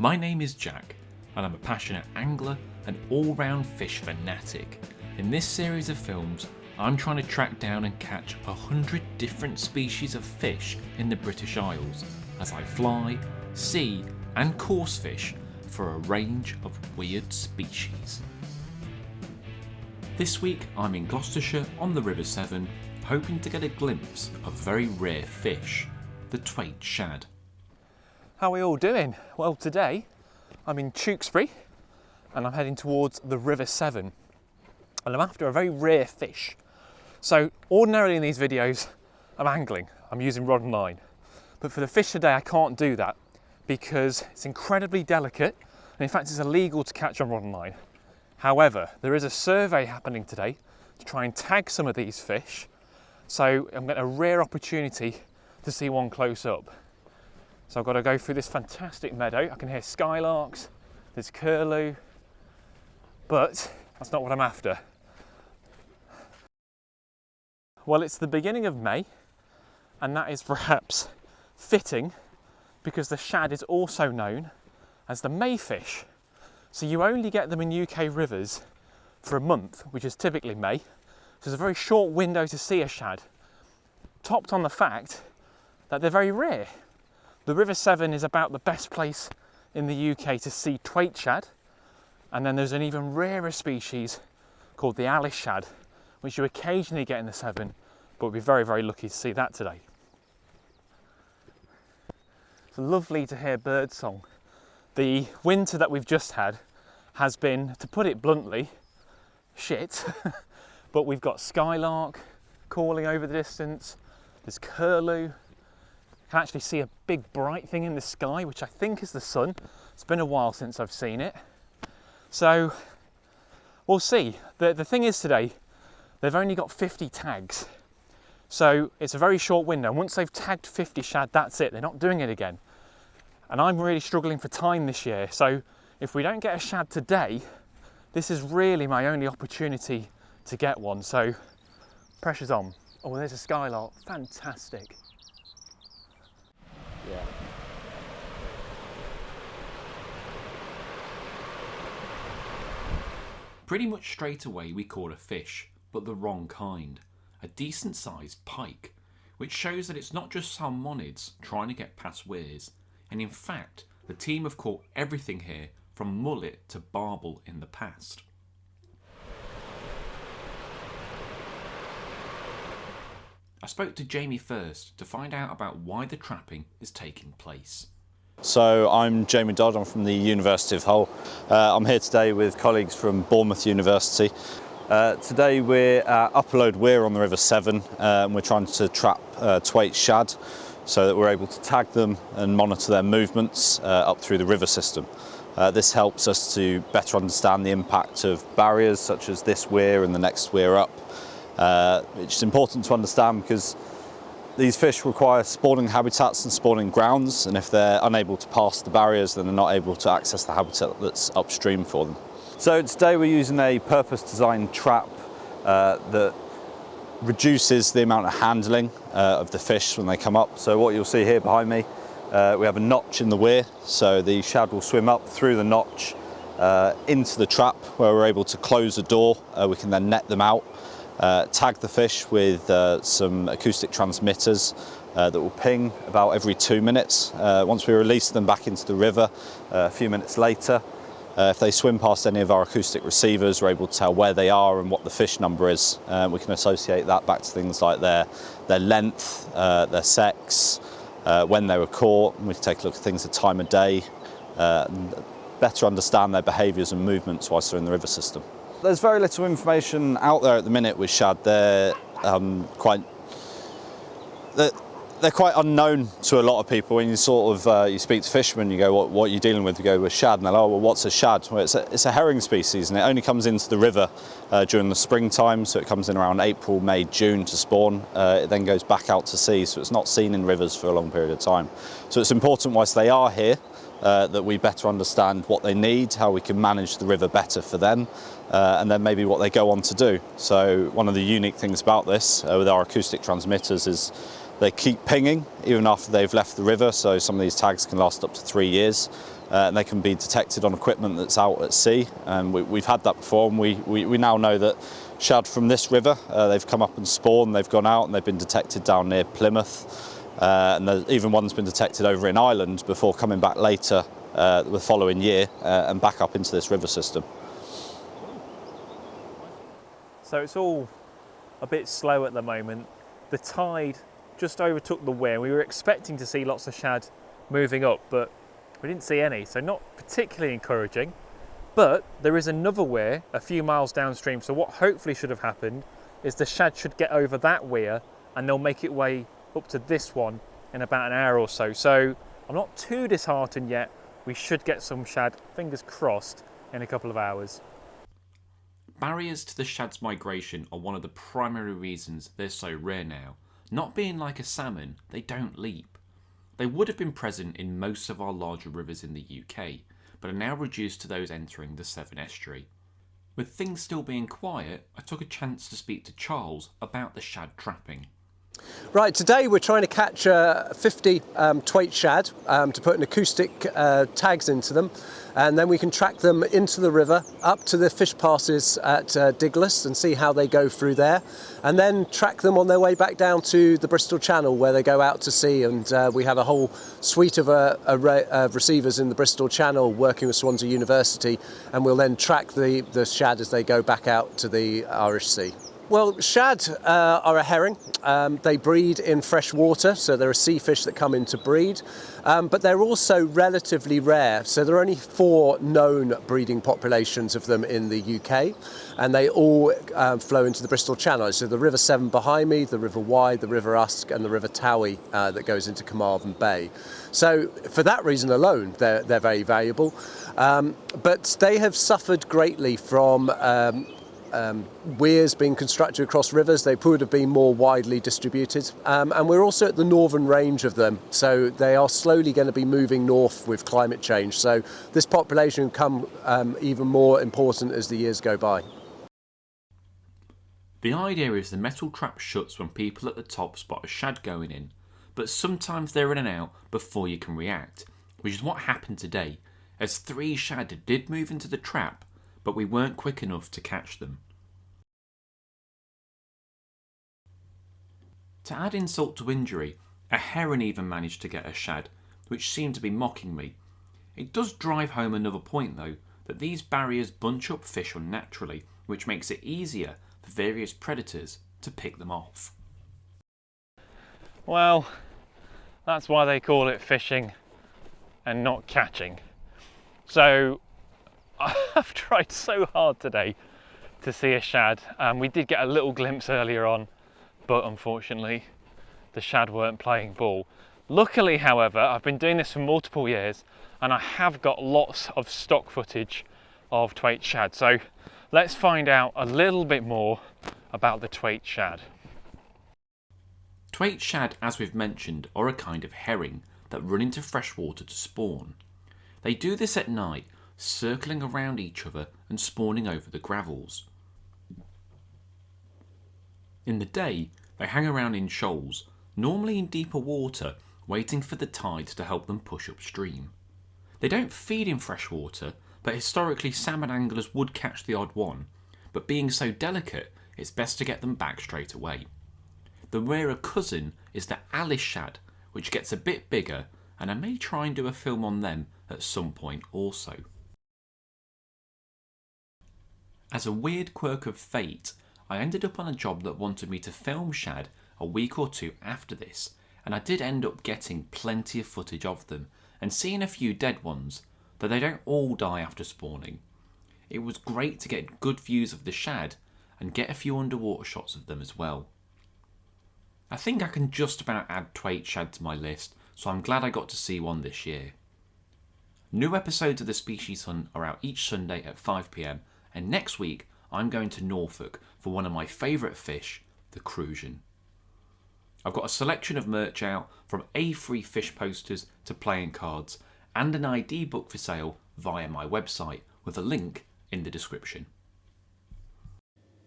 My name is Jack, and I'm a passionate angler and all-round fish fanatic. In this series of films, I'm trying to track down and catch 100 different species of fish in the British Isles as I fly, see and course fish for a range of weird species. This week I'm in Gloucestershire on the River Severn, hoping to get a glimpse of very rare fish, the Twaite shad. How are we all doing? Well, today I'm in Tewkesbury and I'm heading towards the River Severn, and I'm after a very rare fish. So ordinarily in these videos I'm angling, I'm using rod and line, but for the fish today I can't do that because it's incredibly delicate and in fact it's illegal to catch on rod and line. However, there is a survey happening today to try and tag some of these fish, so I'm getting a rare opportunity to see one close up. So I've got to go through this fantastic meadow. I can hear skylarks, there's curlew, but that's not what I'm after. Well, it's the beginning of May, and that is perhaps fitting because the shad is also known as the Mayfish. So you only get them in UK rivers for a month, which is typically May. So it's a very short window to see a shad, topped on the fact that they're very rare. The River Severn is about the best place in the UK to see Twaite shad, and then there's an even rarer species called the Alice shad, which you occasionally get in the Severn, but we'll be very, very lucky to see that today. It's lovely to hear birdsong. The winter that we've just had has been, to put it bluntly, shit, but we've got skylark calling over the distance, there's curlew. Can actually see a big bright thing in the sky, which I think is the sun. It's been a while since I've seen it. So we'll see. The thing is today, they've only got 50 tags. So it's a very short window. And once they've tagged 50 shad, that's it. They're not doing it again. And I'm really struggling for time this year. So if we don't get a shad today, this is really my only opportunity to get one. So pressure's on. Oh, there's a skylark. Fantastic. Yeah. Pretty much straight away we caught a fish, but the wrong kind. A decent sized pike, which shows that it's not just salmonids trying to get past weirs, and in fact the team have caught everything here from mullet to barbel in the past. I spoke to Jamie first to find out about why the trapping is taking place. So I'm Jamie Dodd, I'm from the University of Hull. I'm here today with colleagues from Bournemouth University. Today we're at Upperload Weir on the River Severn, and we're trying to trap Twaite shad so that we're able to tag them and monitor their movements up through the river system. This helps us to better understand the impact of barriers such as this weir and the next weir up. It's important to understand because these fish require spawning habitats and spawning grounds, and if they're unable to pass the barriers, then they're not able to access the habitat that's upstream for them. So today we're using a purpose-designed trap that reduces the amount of handling of the fish when they come up. So what you'll see here behind me, we have a notch in the weir, so the shad will swim up through the notch into the trap where we're able to close the door. We can then net them out. Tag the fish with some acoustic transmitters that will ping about every 2 minutes. Once we release them back into the river a few minutes later, if they swim past any of our acoustic receivers, we're able to tell where they are and what the fish number is. We can associate that back to things like their length, their sex, when they were caught, and we can take a look at things at time of day, and better understand their behaviours and movements whilst they're in the river system. There's very little information out there at the minute with shad. They're quite unknown to a lot of people. When you sort of you speak to fishermen, you go, "What are you dealing with?" You go, "With shad," and they're like, "Oh, well, what's a shad?" Well, it's a herring species, and it only comes into the river during the springtime. So it comes in around April, May, June to spawn. It then goes back out to sea, so it's not seen in rivers for a long period of time. So it's important, whilst they are here, that we better understand what they need, how we can manage the river better for them, and then maybe what they go on to do. So one of the unique things about this with our acoustic transmitters is They keep pinging even after they've left the river, so some of these tags can last up to 3 years. And they can be detected on equipment that's out at sea. And we've had that before, and we now know that shad from this river, they've come up and spawned, they've gone out and they've been detected down near Plymouth. And even one's been detected over in Ireland before coming back later the following year and back up into this river system. So it's all a bit slow at the moment. The tide just overtook the weir. We were expecting to see lots of shad moving up, but we didn't see any, so not particularly encouraging. But there is another weir a few miles downstream, so what hopefully should have happened is the shad should get over that weir and they'll make it way up to this one in about an hour or so. So I'm not too disheartened yet. We should get some shad, fingers crossed, in a couple of hours. Barriers to the shad's migration are one of the primary reasons they're so rare now. Not being like a salmon, they don't leap. They would have been present in most of our larger rivers in the UK, but are now reduced to those entering the Severn estuary. With things still being quiet, I took a chance to speak to Charles about the shad trapping. Right, today we're trying to catch 50 Twaite shad to put an acoustic tags into them, and then we can track them into the river up to the fish passes at Diglas and see how they go through there, and then track them on their way back down to the Bristol Channel where they go out to sea. And we have a whole suite of receivers in the Bristol Channel working with Swansea University, and we'll then track the shad as they go back out to the Irish Sea. Well, shad are a herring. They breed in fresh water, so they're a sea fish that come in to breed, but they're also relatively rare. So there are only 4 known breeding populations of them in the UK, and they all flow into the Bristol Channel. So the River Severn behind me, the River Wye, the River Usk, and the River Twaite that goes into Carmarthen Bay. So for that reason alone, they're very valuable, but they have suffered greatly from weirs being constructed across rivers. They would have been more widely distributed, and we're also at the northern range of them, so they are slowly going to be moving north with climate change, so this population will become even more important as the years go by. The idea is the metal trap shuts when people at the top spot a shad going in, but sometimes they're in and out before you can react, which is what happened today, as 3 shad did move into the trap, but we weren't quick enough to catch them. To add insult to injury, a heron even managed to get a shad, which seemed to be mocking me. It does drive home another point though, that these barriers bunch up fish unnaturally, which makes it easier for various predators to pick them off. Well, that's why they call it fishing and not catching. So I've tried so hard today to see a shad. We did get a little glimpse earlier on, but unfortunately the shad weren't playing ball. Luckily, however, I've been doing this for multiple years and I have got lots of stock footage of Twaite shad. So let's find out a little bit more about the Twaite shad. Twaite shad, as we've mentioned, are a kind of herring that run into fresh water to spawn. They do this at night, circling around each other and spawning over the gravels. In the day, they hang around in shoals, normally in deeper water, waiting for the tide to help them push upstream. They don't feed in fresh water, but historically salmon anglers would catch the odd one, but being so delicate, it's best to get them back straight away. The rarer cousin is the Alice shad, which gets a bit bigger, and I may try and do a film on them at some point also. As a weird quirk of fate, I ended up on a job that wanted me to film shad a week or 2 after this, and I did end up getting plenty of footage of them and seeing a few dead ones, though they don't all die after spawning. It was great to get good views of the shad and get a few underwater shots of them as well. I think I can just about add Twaite shad to my list, so I'm glad I got to see one this year. New episodes of The Species Hunt are out each Sunday at 5 PM, and next week I'm going to Norfolk for one of my favourite fish, the crucian. I've got a selection of merch out, from A3 fish posters to playing cards, and an ID book for sale via my website, with a link in the description.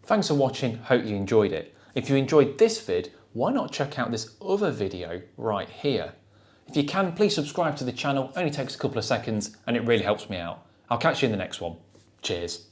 Thanks for watching, hope you enjoyed it. If you enjoyed this vid, why not check out this other video right here? If you can, please subscribe to the channel. It only takes a couple of seconds and it really helps me out. I'll catch you in the next one. Cheers.